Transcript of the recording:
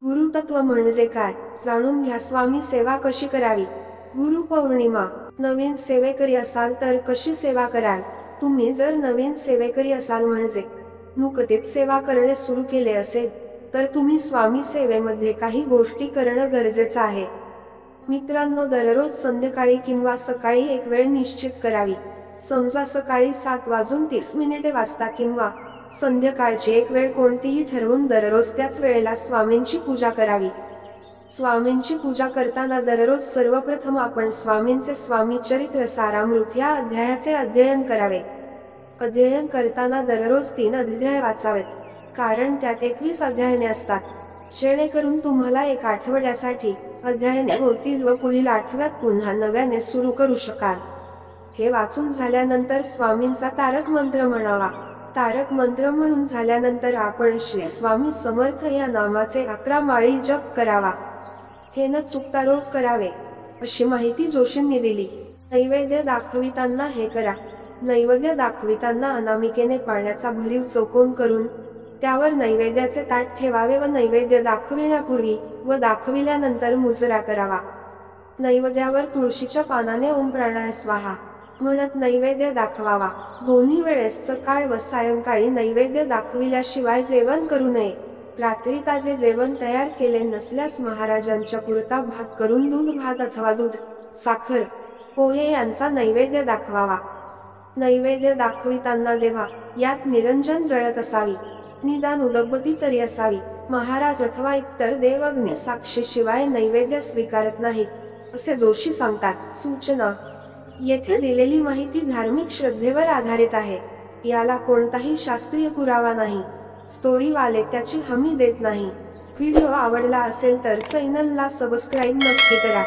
गुरुतत्व म्हणजे काय जाणून घ्या. स्वामी सेवा कशी करावी. गुरुपौर्णिमा. नवीन सेवेकरी असाल तर कशी सेवा कराल. तुम्ही जर नवीन सेवेकरी असाल म्हणजे नुकतेच सेवा करणे सुरू केले असेल तर तुम्ही स्वामी सेवेमध्ये काही गोष्टी करणं गरजेचं आहे. मित्रांनो, दररोज संध्याकाळी किंवा सकाळी एक वेळ निश्चित करावी. समजा सकाळी 7:30 वाजता किंवा संध्याकाळची एक वेळ कोणतीही ठरवून दररोज त्याच वेळेला स्वामींची पूजा करावी. स्वामींची पूजा करताना दररोज सर्वप्रथम आपण स्वामींचे स्वामी चरित्र सारामृत या अध्यायाचे अध्ययन करावे. अध्ययन करताना दररोज 3 अध्याय वाचावेत, कारण त्यात 21 अध्यायने असतात, जेणेकरून तुम्हाला एक आठवड्यासाठी अध्ययने होतील व पुढील आठवड्यात पुन्हा नव्याने सुरू करू शकाल. हे वाचून झाल्यानंतर स्वामींचा तारक मंत्र म्हणावा. तारक मंत्र म्हणून झाल्यानंतर आपण श्री स्वामी समर्थ या नामाचे 11 माळी जप करावा. हे न चुकता रोज करावे, अशी माहिती जोशींनी दिली. नैवेद्य दाखविताना हे करा. नैवेद्य दाखविताना अनामिकेने पाण्याचा भरीव चौकोन करून त्यावर नैवेद्याचे ताट ठेवावे व नैवेद्य दाखविण्यापूर्वी व दाखविल्यानंतर मुजरा करावा. नैवेद्यावर तुळशीच्या पानाने ओम प्राणाय स्वाहा म्हणत नैवेद्य दाखवावा. दोन्ही वेळेस सकाळ व सायंकाळी नैवेद्य दाखविल्याशिवाय जेवण करू नये. रात्री ताजे जेवण तयार केले नसल्यास महाराजांच्या पुरता भात करून दूध भात अथवा दूध, साखर, पोहे यांचा नैवेद्य दाखवावा. नैवेद्य दाखविताना देवा यात निरंजन जळत असावी, निदान उदबत्ती तरी असावी. महाराज अथवा इतर देव अग्नी साक्षीशिवाय नैवेद्य स्वीकारत नाहीत, असे जोशी सांगतात. सूचना. येथे दिलेली माहिती धार्मिक श्रद्धेवर आधारित आहे. याला कोणताही शास्त्रीय पुरावा नाही. स्टोरीवाले त्याची हमी देत नाही. व्हिडिओ आवडला असेल तर चॅनलला सबस्क्राईब नक्की करा.